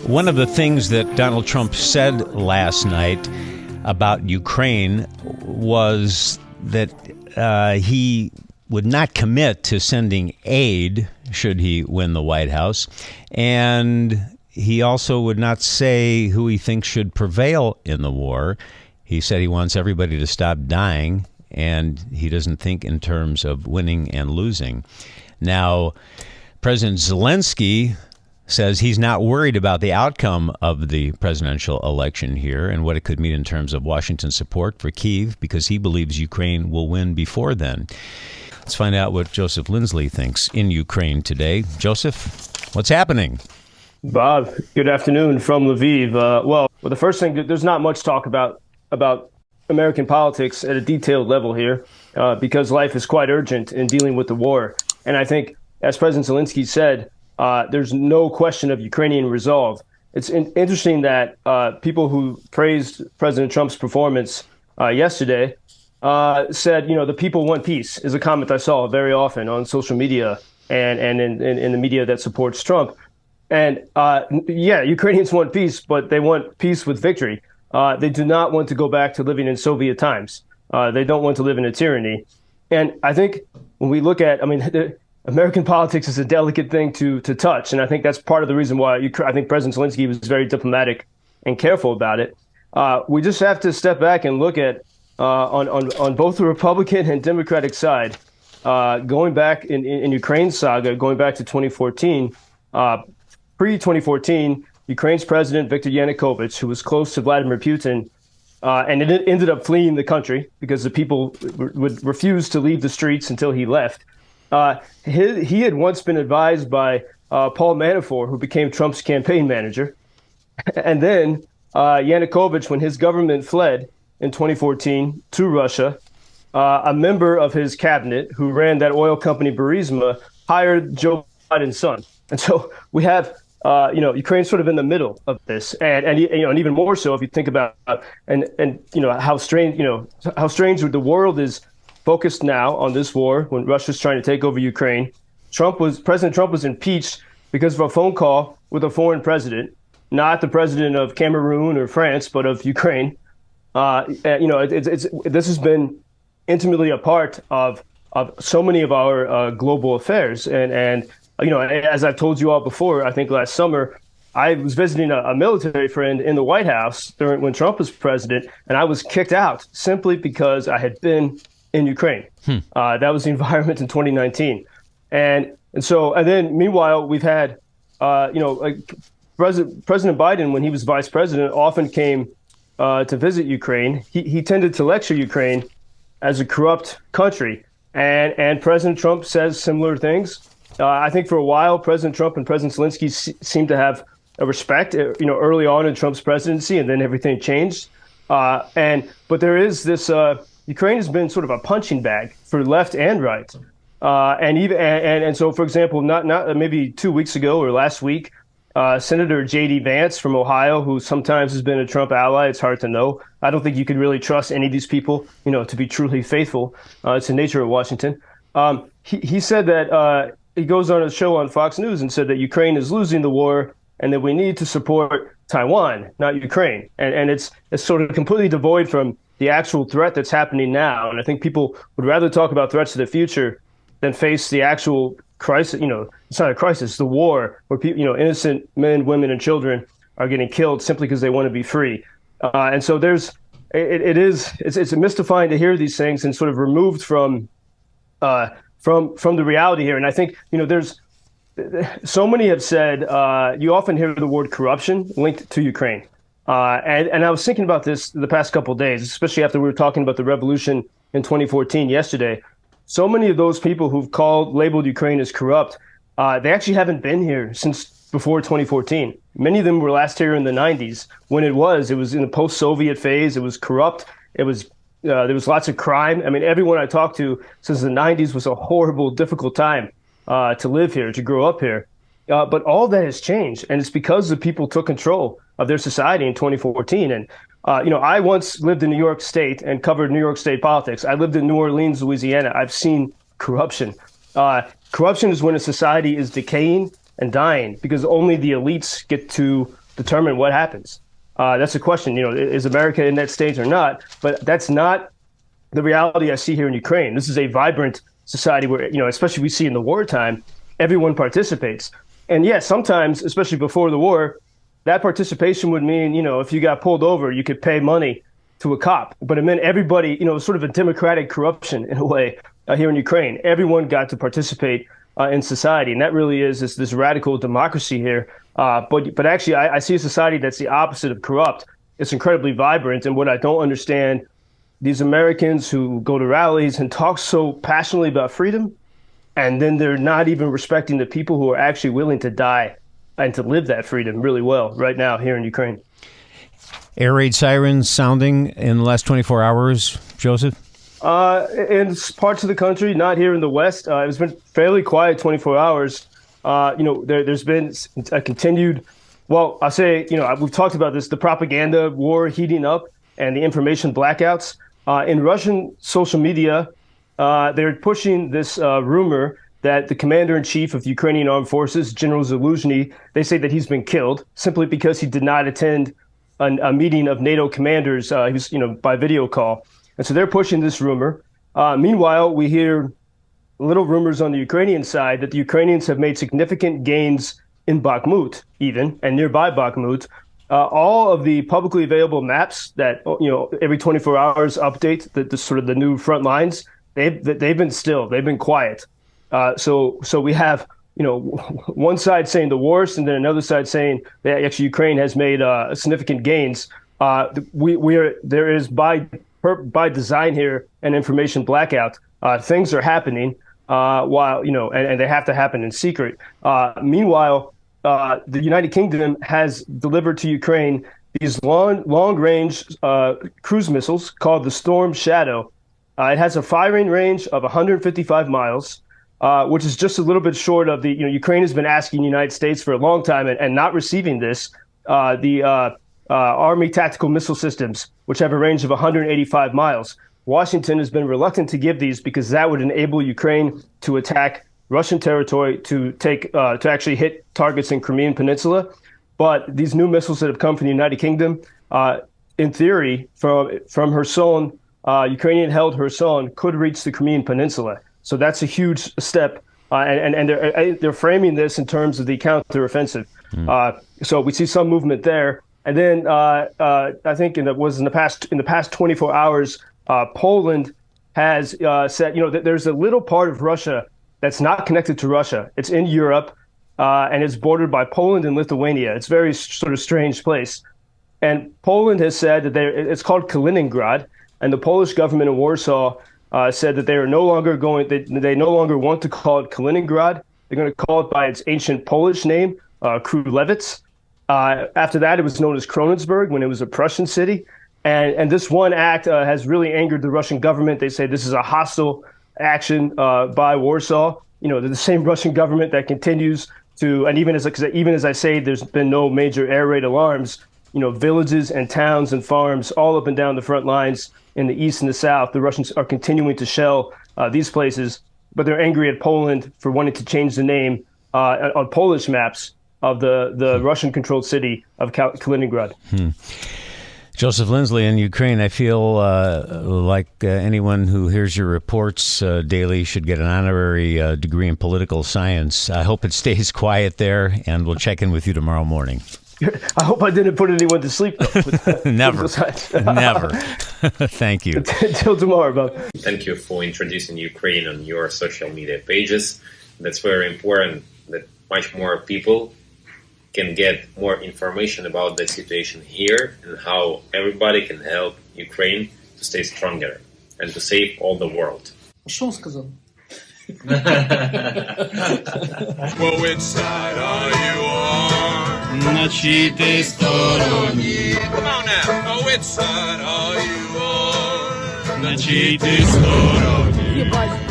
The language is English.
One of the things that Donald Trump said last night about Ukraine was that he would not commit to sending aid should he win the White House. And he also would not say who he thinks should prevail in the war. He said he wants everybody to stop dying, and he doesn't think in terms of winning and losing. Now, President Zelensky says he's not worried about the outcome of the presidential election here and what it could mean in terms of Washington's support for Kyiv, because he believes Ukraine will win before then. Let's find out what Joseph Lindsley thinks in Ukraine today. Joseph, what's happening? Bob, good afternoon from Lviv. Well, the first thing, there's not much talk about American politics at a detailed level here because life is quite urgent in dealing with the war. And I think, as President Zelensky said, there's no question of Ukrainian resolve. It's interesting that people who praised President Trump's performance yesterday said, the people want peace, is a comment I saw very often on social media and in the media that supports Trump. And Ukrainians want peace, but they want peace with victory. They do not want to go back to living in Soviet times. They don't want to live in a tyranny. And I think when we look at, American politics is a delicate thing to touch, and I think that's part of the reason why I think President Zelensky was very diplomatic and careful about it. We just have to step back and look at on both the Republican and Democratic side, going back in Ukraine's saga, going back to 2014, pre-2014, Ukraine's president Viktor Yanukovych, who was close to Vladimir Putin, and it ended up fleeing the country because the people would refuse to leave the streets until he left. He had once been advised by Paul Manafort, who became Trump's campaign manager. And then Yanukovych, when his government fled in 2014 to Russia, a member of his cabinet who ran that oil company Burisma hired Joe Biden's son. And so we have, Ukraine's sort of in the middle of this. And even more so if you think about how strange the world is focused now on this war when Russia's trying to take over Ukraine. President Trump was impeached because of a phone call with a foreign president, not the president of Cameroon or France, but of Ukraine. This has been intimately a part of so many of our global affairs. And as I've told you all before, I think last summer, I was visiting a military friend in the White House when Trump was president, and I was kicked out simply because I had been in Ukraine. That was the environment in 2019. And then meanwhile, we've had, President Biden, when he was vice president, often came to visit Ukraine. He tended to lecture Ukraine as a corrupt country. And President Trump says similar things. I think for a while, President Trump and President Zelensky seemed to have a respect, early on in Trump's presidency, and then everything changed. But there is this, Ukraine has been sort of a punching bag for left and right. So, for example, not maybe 2 weeks ago or last week, Senator J.D. Vance from Ohio, who sometimes has been a Trump ally, it's hard to know. I don't think you could really trust any of these people, to be truly faithful. It's the nature of Washington. He said that he goes on a show on Fox News and said that Ukraine is losing the war and that we need to support Taiwan, not Ukraine. And it's sort of completely devoid from the actual threat that's happening now. And I think people would rather talk about threats to the future than face the actual crisis. It's not a crisis, the war where people, innocent men, women, and children are getting killed simply because they want to be free. And so it's mystifying to hear these things and sort of removed from the reality here. And I think, there's so many have said, you often hear the word corruption linked to Ukraine. And I was thinking about this the past couple of days, especially after we were talking about the revolution in 2014 yesterday. So many of those people who've labeled Ukraine as corrupt, they actually haven't been here since before 2014. Many of them were last here in the 90s when it was in the post-Soviet phase. It was corrupt. There was lots of crime. Everyone I talked to since the 90s was a horrible, difficult time to live here, to grow up here. But all that has changed, and it's because the people took control of their society in 2014. And, I once lived in New York State and covered New York State politics. I lived in New Orleans, Louisiana. I've seen corruption. Corruption is when a society is decaying and dying because only the elites get to determine what happens. That's a question. Is America in that stage or not? But that's not the reality I see here in Ukraine. This is a vibrant society where, especially we see in the wartime, everyone participates. And yes, sometimes, especially before the war, that participation would mean, if you got pulled over, you could pay money to a cop. But it meant everybody, sort of a democratic corruption in a way here in Ukraine. Everyone got to participate in society. And that really is this radical democracy here. But actually, I see a society that's the opposite of corrupt. It's incredibly vibrant. And what I don't understand, these Americans who go to rallies and talk so passionately about freedom, and then they're not even respecting the people who are actually willing to die and to live that freedom really well right now here in Ukraine. Air raid sirens sounding in the last 24 hours, Joseph? In parts of the country, not here in the West. It's been fairly quiet 24 hours. There's been a continued, well, I'll say, we've talked about this, the propaganda war heating up and the information blackouts. In Russian social media, they're pushing this rumor that the commander-in-chief of Ukrainian armed forces, General Zaluzhni, they say that he's been killed simply because he did not attend a meeting of NATO commanders. He was, by video call. And so they're pushing this rumor. Meanwhile, we hear little rumors on the Ukrainian side that the Ukrainians have made significant gains in Bakhmut, even, and nearby Bakhmut. All of the publicly available maps that, every 24 hours update the sort of the new front lines, they've been still, they've been quiet. So we have, one side saying the worst, and then another side saying that actually Ukraine has made significant gains. There is by design here an information blackout. Things are happening while, and they have to happen in secret. Meanwhile, the United Kingdom has delivered to Ukraine these long-range cruise missiles called the Storm Shadow. It has a firing range of 155 miles. Which is just a little bit short of the, Ukraine has been asking the United States for a long time and not receiving this, the Army tactical missile systems, which have a range of 185 miles. Washington has been reluctant to give these because that would enable Ukraine to attack Russian territory, to actually hit targets in Crimean Peninsula. But these new missiles that have come from the United Kingdom, in theory, from Kherson, Ukrainian-held Kherson, could reach the Crimean Peninsula. So that's a huge step, and they're framing this in terms of the counteroffensive. So we see some movement there, and then I think in the past 24 hours, Poland has said that there's a little part of Russia that's not connected to Russia. It's in Europe, and it's bordered by Poland and Lithuania. It's a very sort of strange place, and Poland has said that it's called Kaliningrad, and the Polish government in Warsaw said that they are no longer they no longer want to call it Kaliningrad. They're going to call it by its ancient Polish name, Królewicz. After that, it was known as Kronenberg when it was a Prussian city. And this one act has really angered the Russian government. They say this is a hostile action by Warsaw. They're the same Russian government that continues to, and even as I say, there's been no major air raid alarms. Villages and towns and farms all up and down the front lines in the east and the south, the Russians are continuing to shell these places, but they're angry at Poland for wanting to change the name on Polish maps of the Russian-controlled city of Kaliningrad. Joseph Lindsley in Ukraine, I feel like anyone who hears your reports daily should get an honorary degree in political science. I hope it stays quiet there, and we'll check in with you tomorrow morning. I hope I didn't put anyone to sleep, though. Never. Never. Thank you. Until tomorrow, Bob. Thank you for introducing Ukraine on your social media pages. That's very important that much more people can get more information about the situation here and how everybody can help Ukraine to stay stronger and to save all the world. Что он сказал? Well, which side are you on? На чьей ты стороне? Come on now. Oh, which side are you on? На чьей ты стороне?